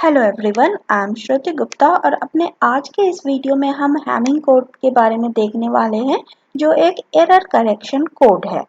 Hello everyone, I am श्रुति गुप्ता और अपने आज के इस वीडियो में हम हैमिंग कोड के बारे में देखने वाले हैं जो एक एरर करेक्शन कोड है।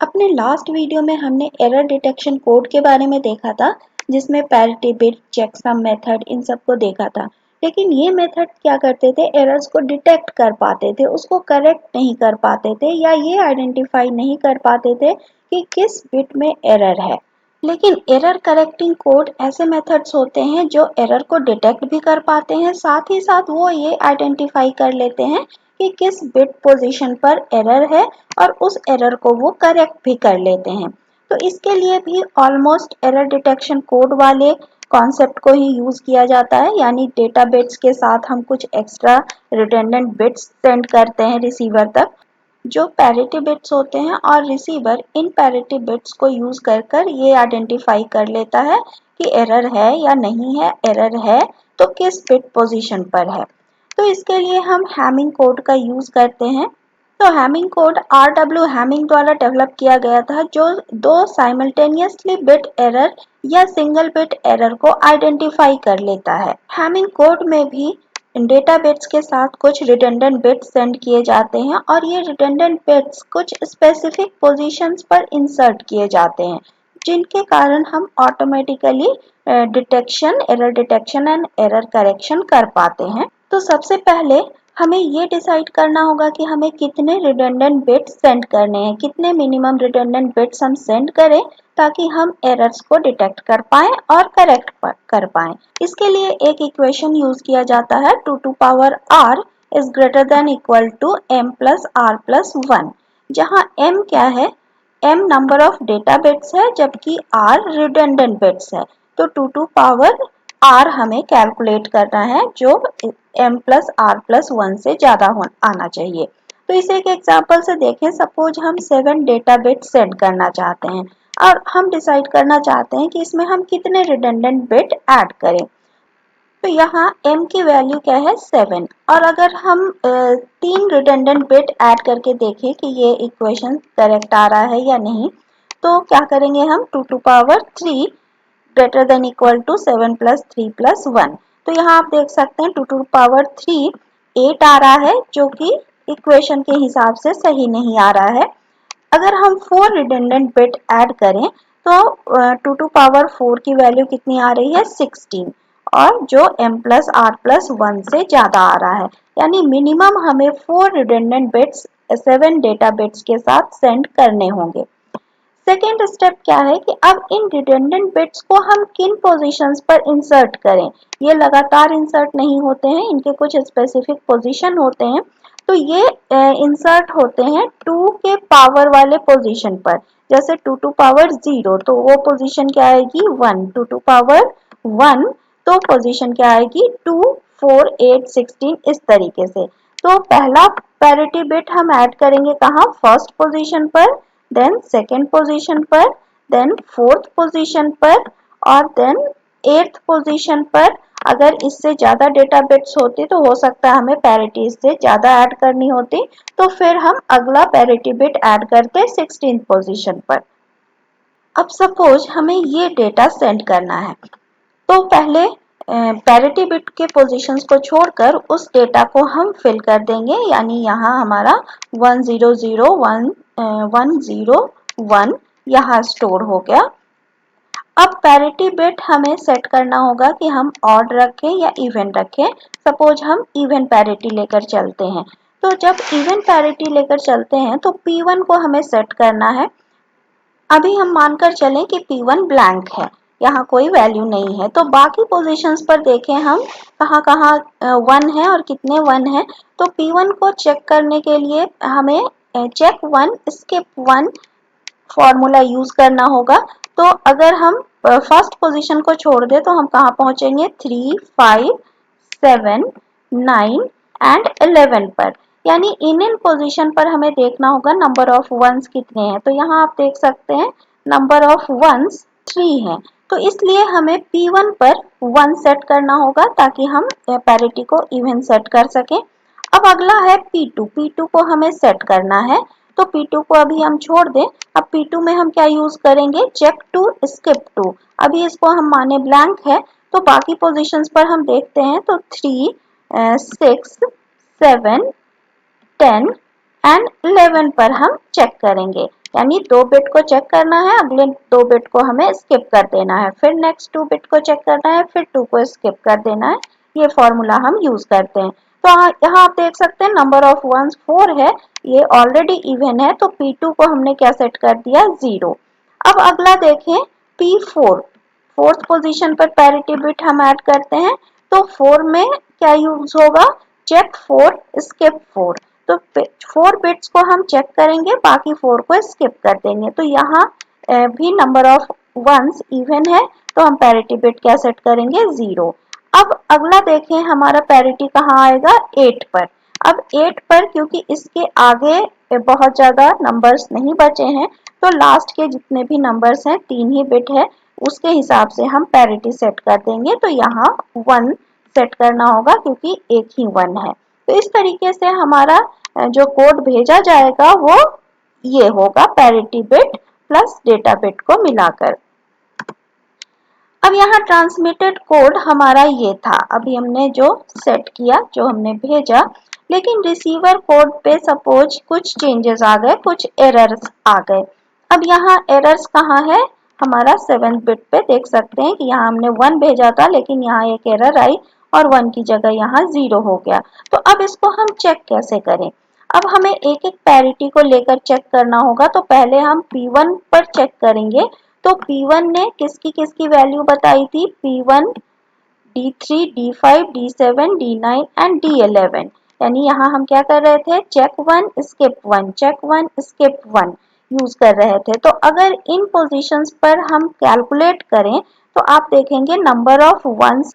अपने लास्ट वीडियो में हमने एरर डिटेक्शन कोड के बारे में देखा था जिसमें parity bit, checksum method in सबको देखा था। लेकिन ये मेथड क्या करते थे, एरर्स को डिटेक्ट कर पाते थे, उसको करेक्ट नहीं कर पाते थे या ये आइडेंटिफाई नहीं कर पाते थे कि किस बिट में एरर है। लेकिन एरर करेक्टिंग कोड ऐसे मेथड्स होते हैं जो एरर को डिटेक्ट भी कर पाते हैं, साथ ही साथ वो ये आइडेंटिफाई कर लेते हैं कि किस बिट पोजीशन पर एरर है और उस एरर को वो करेक्ट भी कर लेते हैं। तो इसके लिए भी ऑलमोस्ट एरर डिटेक्शन कोड वाले कॉन्सेप्ट को ही यूज किया जाता है, यानी डेटा बिट्स के साथ हम कुछ एक्स्ट्रा रिडंडेंट बिट्स सेंड करते हैं रिसीवर तक जो पैरिटी बिट्स होते हैं, और रिसीवर इन पैरिटी बिट्स को यूज कर ये आइडेंटिफाई कर लेता है कि एरर है या नहीं है, एरर है तो किस बिट पोजीशन पर है। तो इसके लिए हम हैमिंग कोड का यूज करते हैं। तो हैमिंग कोड RW हैमिंग द्वारा डेवलप किया गया था जो दो साइमल्टेनियसली बिट एरर या सिंगल बिट एरर को आइडेंटिफाई कर लेता है। हैमिंग कोड में भी डेटा बिट्स के साथ कुछ रिडंडेंट बिट्स सेंड किए जाते हैं और ये रिडंडेंट बिट्स कुछ स्पेसिफिक पोजीशंस पर इंसर्ट किए जाते हैं जिनके कारण हम automatically error detection and error correction कर पाते हैं। तो सबसे पहले हमें ये डिसाइड करना होगा कि हमें कितने रिडंडेंट बिट्स सेंड करने हैं, कितने मिनिमम रिडंडेंट बिट्स हम सेंड करें ताकि हम एरर्स को डिटेक्ट कर पाएं और करेक्ट कर पाएं। इसके लिए एक इक्वेशन यूज किया जाता है 2 to power r is greater than equal to m plus r plus 1, जहां m क्या है, m number of data bits है जबकि r रिडंडेंट बिट्स है। तो 2 to power r हमें कैलकुलेट करना है जो m plus r plus 1 से ज्यादा आना चाहिए। तो इसे एक एग्जांपल से देखें। सपोज हम 7 डेटा बिट सेंड करना चाहते हैं और हम डिसाइड करना चाहते हैं कि इसमें हम कितने रिडंडेंट बिट ऐड करें। तो यहाँ m की वैल्यू क्या है, 7, और अगर हम 3 रिडंडेंट बिट ऐड करके देखें कि ये इक्वेशन करेक्ट आ रहा है या नहीं, तो क्या करेंगे हम 2 to power 3 greater than equal to 7 plus 3 plus 1। तो यहाँ आप देख सकते हैं 2 to power 3 8 आ रहा है जो कि इक्वेशन के हिसाब से सही नहीं आ रहा है। अगर हम 4 रिडंडेंट बिट ऐड करें तो 2 to power 4 की वैल्यू कितनी आ रही है, 16, और जो m plus r plus 1 से ज्यादा आ रहा है, यानी मिनिमम हमें 4 रिडंडेंट बिट्स 7 डेटा बिट्स के साथ सेंड करने होंगे। सेकेंड स्टेप क्या है कि अब इन रिडंडेंट बिट्स को हम किन पोजीशंस पर इंसर्ट करें। ये लगातार इंसर्ट नहीं होते हैं, इनके कुछ स्पेसिफिक पोजीशन होते हैं। तो ये इंसर्ट होते हैं 2 के पावर वाले पोजीशन पर, जैसे 2 to power 0 तो वो पोजीशन क्या आएगी, 1, 2 to power 1 तो पोजीशन क्या आएगी, 2, 4, 8, 16, इस तरीके से। तो पहला पैरिटी बिट हम ऐड करेंगे कहाँ, फर्स्ट पोजीशन पर, देन सेकेंड पोजीशन पर, देन फोर्थ पोजीशन पर, और देन एट्थ पोजीशन पर। अगर इससे ज्यादा डेटा बिट्स होती तो हो सकता है हमें पैरिटी से ज्यादा ऐड करनी होती, तो फिर हम अगला पैरिटी बिट ऐड करते 16th पोजीशन पर। अब सपोज हमें ये डेटा सेंड करना है, तो पहले पैरिटी बिट के पोजीशंस को छोड़कर उस डेटा को हम फिल कर देंगे, यानी यहाँ हमारा 1001101 यहाँ स्टोर हो गया। अब पैरिटी बिट हमें सेट करना होगा कि हम ऑड रखें या इवन रखें। सपोज हम इवन पैरिटी लेकर चलते हैं, तो जब इवन पैरिटी लेकर चलते हैं तो P1 को हमें सेट करना है। अभी हम मानकर चलें कि P1 ब्लैंक है, यहाँ कोई वैल्यू नहीं है, तो बाकी पोजीशंस पर देखें हम कहाँ कहाँ 1 है और कितने 1 है। तो P1 को चेक करने के लिए हमें चेक 1 स्किप 1 फॉर्मूला यूज करना होगा। तो अगर हम फर्स्ट पोजीशन को छोड़ दे तो हम कहाँ पहुंचेंगे, 3, 5, 7, 9 एंड 11 पर, यानी इन पोजीशन पर हमें देखना होगा नंबर ऑफ वंस कितने हैं। तो यहाँ आप देख सकते हैं नंबर ऑफ वंस 3 है, तो इसलिए हमें P1 पर 1 सेट करना होगा ताकि हम पैरिटी को इवन सेट कर सकें। अब अगला है P2 को हमें सेट करना है, तो P2 को अभी हम छोड़ दें। अब P2 में हम क्या यूज करेंगे, चेक 2 स्किप 2। अभी इसको हम माने ब्लैंक है, तो बाकी पोजीशंस पर हम देखते हैं तो 3, 6, 7, 10 एंड 11 पर हम चेक करेंगे। यानी 2 बिट को चेक करना है, अगले 2 बिट को हमें स्किप कर देना है, फिर नेक्स्ट 2 बिट को चेक करना है, फिर 2 को स्किप कर देना है। ये फॉर्मूला हम यूज करते हैं। तो यहाँ आप देख सकते हैं नंबर ऑफ वंस 4 है, ये ऑलरेडी इवन है, तो P2 को हमने क्या सेट कर दिया 0। अब अगला देखें P4, फोर्थ पोजीशन पर पैरिटी बिट हम ऐड करते हैं। तो 4 में क्या यूज होगा, चेक 4 स्किप 4। तो 4 बिट्स को हम चेक करेंगे, बाकी 4 को स्किप कर देंगे। तो यहाँ भी नंबर ऑफ वंस इवन है, तो हम पैरिटी बिट क्या सेट करेंगे 0। अब अगला देखें हमारा पैरिटी कहाँ आएगा 8 पर। अब 8 पर क्योंकि इसके आगे बहुत ज्यादा नंबर्स नहीं बचे हैं, तो लास्ट के जितने भी नंबर्स हैं 3 ही बिट है, उसके हिसाब से हम पैरिटी सेट कर देंगे। तो यहाँ 1 सेट करना होगा क्योंकि एक ही 1 है। तो इस तरीके से हमारा जो कोड भेजा जाएगा वो ये होगा, parity bit plus data bit को मिलाकर। अब यहाँ ट्रांसमिटेड कोड हमारा ये था, अभी हमने जो सेट किया, जो हमने भेजा, लेकिन रिसीवर कोड पे सपोज कुछ चेंजेस आ गए, कुछ एरर्स आ गए। अब यहाँ एरर्स कहाँ है, हमारा 7th बिट पे देख सकते हैं कि यहाँ हमने 1 भेजा था, लेकिन यहाँ एक एरर आई और 1 की जगह यहाँ 0 हो गया। तो अब इसको हम चेक कैसे करें, अब हमें एक एक पैरिटी को लेकर चेक करना होगा। तो पहले हम P1 पर चेक करेंगे। तो P1 ने किसकी किसकी वैल्यू बताई थी, P1 D3 D5 D7 D9 and D11। यानी यहाँ हम क्या कर रहे थे, check 1 skip 1, check 1 skip 1 use कर रहे थे। तो अगर इन पोजीशंस पर हम कैलकुलेट करें तो आप देखेंगे नंबर ऑफ वंस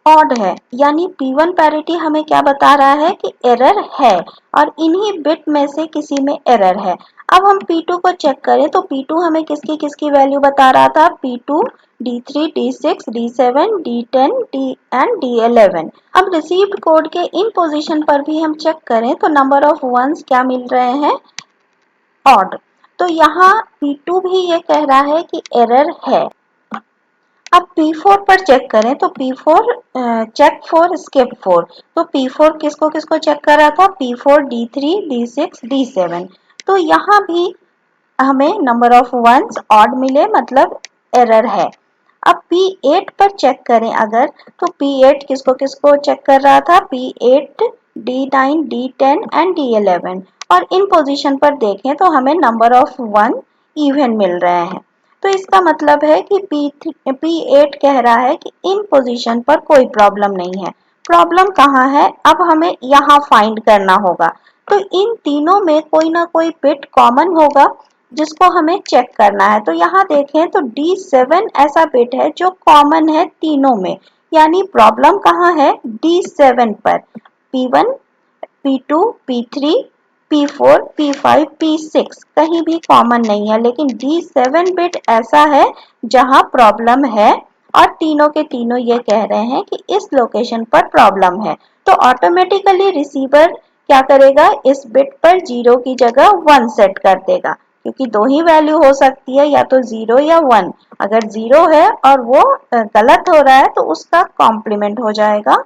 ऑड है, यानी P1 पैरिटी हमें क्या बता रहा है कि एरर है और इन्हीं बिट में से किसी में एरर है। अब हम P2 को चेक करें तो P2 हमें किसकी किसकी वैल्यू बता रहा था, P2 D3 D6 D7 D10 D and D11। अब रिसीव्ड कोड के इन पोजीशन पर भी हम चेक करें तो नंबर ऑफ वंस क्या मिल रहे हैं, ऑड। तो यहाँ P2 भी ये कह रहा है कि एरर है। अब P4 पर चेक करें तो P4 चेक 4 स्किप 4। तो P4 किसको किसको चेक कर रहा था, P4 D3 D6 D7। तो यहाँ भी हमें नंबर ऑफ वंस ऑड मिले, मतलब एरर है। अब P8 पर चेक करें अगर, तो P8 किसको किसको चेक कर रहा था, P8 D9 D10 and D11। और इन पोजीशन पर देखें तो हमें नंबर ऑफ 1 इवन मिल रहे हैं। तो इसका मतलब है कि P8 कह रहा है कि इन पोजीशन पर कोई प्रॉब्लम नहीं है। प्रॉब्लम कहाँ है, अब हमें यहाँ फाइंड करना होगा। तो इन तीनों में कोई ना कोई बिट कॉमन होगा जिसको हमें चेक करना है। तो यहाँ देखें तो D7 ऐसा बिट है जो कॉमन है तीनों में, यानी प्रॉब्लम कहाँ है, D7 पर। P1 P2 P3 P4 P5 P6 कहीं भी कॉमन नहीं है, लेकिन D7 बिट ऐसा है जहां प्रॉब्लम है और तीनों के तीनों ये कह रहे हैं कि इस लोकेशन पर प्रॉब्लम है। तो ऑटोमेटिकली रिसीवर क्या करेगा, इस बिट पर 0 की जगह 1 सेट कर देगा, क्योंकि दो ही वैल्यू हो सकती है, या तो 0 या 1। अगर 0 है और वो गलत हो रहा है तो उसका कॉम्प्लीमेंट हो जाएगा।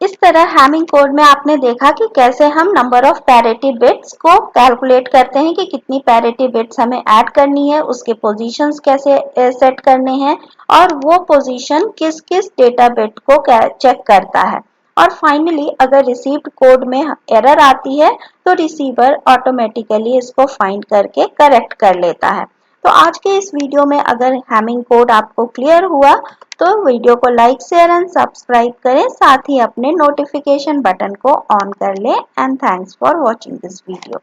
इस तरह हैमिंग कोड में आपने देखा कि कैसे हम नंबर ऑफ पैरिटी बिट्स को कैलकुलेट करते हैं कि कितनी पैरिटी बिट्स हमें ऐड करनी है, उसके पोजीशंस कैसे सेट करने हैं और वो पोजीशन किस किस डेटा बिट को चेक करता है। और फाइनली अगर रिसीव्ड कोड में एरर आती है तो रिसीवर ऑटोमेटिकली इसको फाइंड करके करेक्ट कर लेता है। तो आज के इस वीडियो में अगर हैमिंग कोड आपको क्लियर हुआ तो वीडियो को लाइक शेयर एंड सब्सक्राइब करें, साथ ही अपने नोटिफिकेशन बटन को ऑन कर लें। And thanks for watching this video.